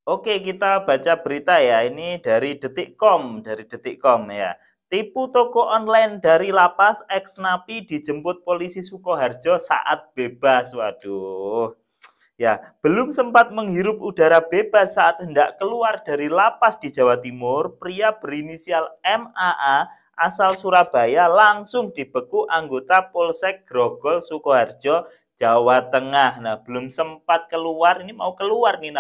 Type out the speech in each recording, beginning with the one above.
Oke, kita baca berita ya. Ini dari Detikcom ya. Tipu toko online dari lapas, ex napi dijemput polisi Sukoharjo saat bebas. Waduh. Ya, belum sempat menghirup udara bebas saat hendak keluar dari lapas di Jawa Timur, pria berinisial MAA asal Surabaya langsung dibekuk anggota Polsek Grogol Sukoharjo, Jawa Tengah. Nah, belum sempat keluar, ini mau keluar nih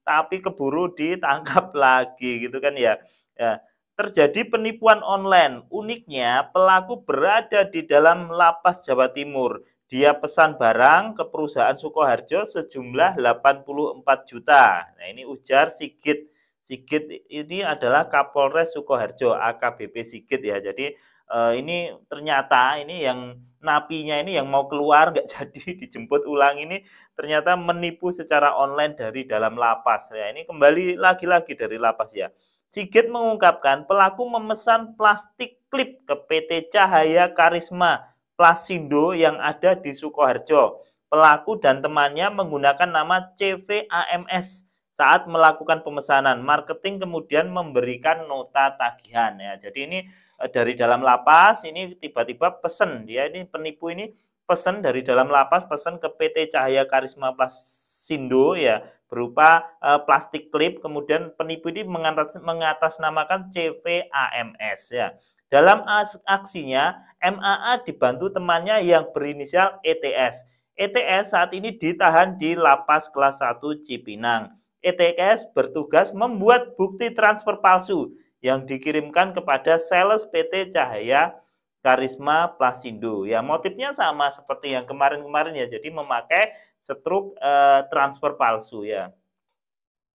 tapi keburu ditangkap lagi gitu kan ya. Ya, terjadi penipuan online. Uniknya, pelaku berada di dalam lapas Jawa Timur. Dia pesan barang ke perusahaan Sukoharjo sejumlah 84 juta. Nah, ini ujar Sigit. Sigit ini adalah Kapolres Sukoharjo, AKBP Sigit ya. Jadi ini ternyata ini yang napinya ini yang mau keluar nggak jadi dijemput ulang ini ternyata menipu secara online dari dalam lapas. Ya, ini kembali lagi-lagi dari lapas ya. Sigit mengungkapkan pelaku memesan plastik klip ke PT Cahaya Karisma Plasindo yang ada di Sukoharjo. Pelaku dan temannya menggunakan nama CVAMS saat melakukan pemesanan. Marketing kemudian memberikan nota tagihan ya. Jadi ini dari dalam lapas ini tiba-tiba pesen dia ini penipu ini pesen dari dalam lapas pesen ke PT Cahaya Karisma Plasindo ya berupa plastik klip, kemudian penipu ini mengatasnamakan CVAMS ya. Dalam aksinya, MAA dibantu temannya yang berinisial ETS. ETS saat ini ditahan di Lapas Kelas 1 Cipinang. ETS bertugas membuat bukti transfer palsu yang dikirimkan kepada sales PT Cahaya Karisma Plasindo. Ya, motifnya sama seperti yang kemarin-kemarin ya. Jadi memakai struk transfer palsu ya.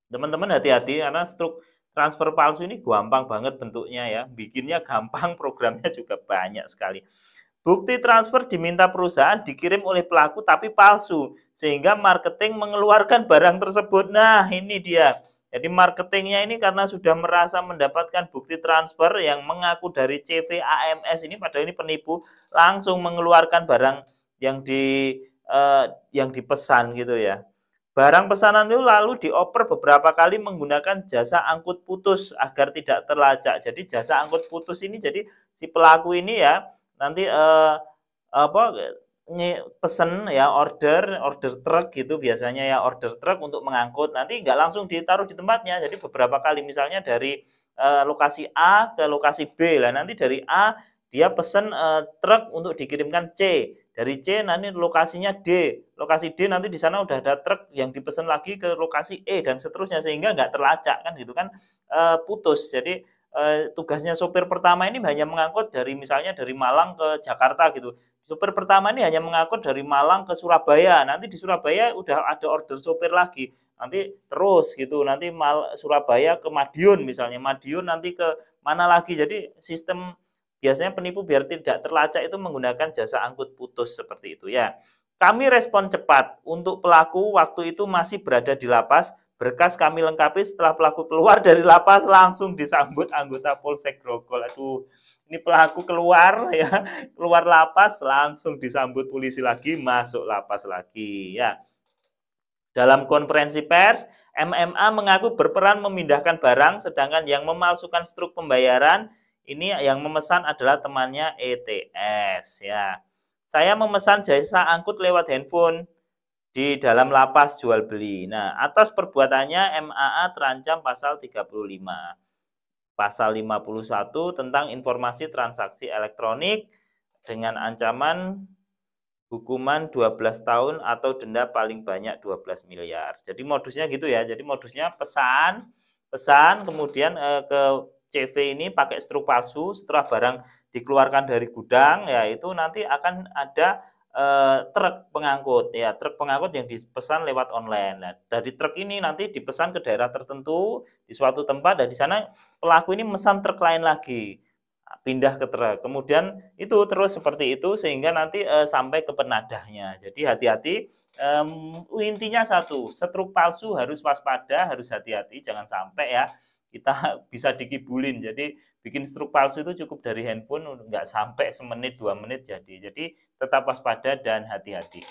Teman-teman hati-hati karena struk transfer palsu ini gampang banget bentuknya ya. Bikinnya gampang, programnya juga banyak sekali. Bukti transfer diminta perusahaan dikirim oleh pelaku tapi palsu, sehingga marketing mengeluarkan barang tersebut. Nah, ini dia. Jadi marketingnya ini karena sudah merasa mendapatkan bukti transfer yang mengaku dari CVAMS ini, padahal ini penipu, langsung mengeluarkan barang yang yang dipesan gitu ya. Barang pesanan itu lalu dioper beberapa kali menggunakan jasa angkut putus agar tidak terlacak. Jadi jasa angkut putus ini jadi si pelaku ini ya nanti apa pesen ya order truk gitu biasanya ya order truk untuk mengangkut nanti nggak langsung ditaruh di tempatnya jadi beberapa kali misalnya dari lokasi A ke lokasi B lah nanti dari A dia pesen truk untuk dikirimkan C dari C nanti lokasinya D lokasi D nanti di sana udah ada truk yang dipesan lagi ke lokasi E dan seterusnya sehingga nggak terlacak kan gitu kan putus jadi tugasnya sopir pertama ini hanya mengangkut dari misalnya dari Malang ke Jakarta gitu. Sopir pertama ini hanya mengangkut dari Malang ke Surabaya. Nanti di Surabaya udah ada order sopir lagi. Nanti terus gitu. Nanti Surabaya ke Madiun misalnya. Madiun nanti ke mana lagi. Jadi sistem biasanya penipu biar tidak terlacak itu menggunakan jasa angkut putus seperti itu ya. Kami respon cepat. Untuk pelaku waktu itu masih berada di lapas. Berkas kami lengkapi setelah pelaku keluar dari lapas langsung disambut anggota Polsek Grogol. Aduh, ini pelaku keluar ya, keluar lapas langsung disambut polisi lagi, masuk lapas lagi ya. Dalam konferensi pers, MMA mengaku berperan memindahkan barang sedangkan yang memalsukan struk pembayaran ini yang memesan adalah temannya ETS ya. Saya memesan jasa angkut lewat handphone di dalam lapas jual beli. Nah, atas perbuatannya MAA terancam pasal 35. Pasal 51 tentang informasi transaksi elektronik dengan ancaman hukuman 12 tahun atau denda paling banyak 12 miliar. Jadi modusnya gitu ya. Jadi modusnya pesan kemudian ke CV ini pakai struk palsu setelah barang dikeluarkan dari gudang ya itu nanti akan ada truk pengangkut ya truk pengangkut yang dipesan lewat online. Nah, dari truk ini nanti dipesan ke daerah tertentu di suatu tempat dan di sana pelaku ini mesan truk lain lagi pindah ke truk. Kemudian itu terus seperti itu sehingga nanti sampai ke penadahnya. Jadi hati-hati intinya satu, struk palsu harus waspada, harus hati-hati jangan sampai ya kita bisa dikibulin. Jadi bikin struk palsu itu cukup dari handphone nggak sampai semenit 2 menit jadi. Jadi tetap waspada dan hati-hati.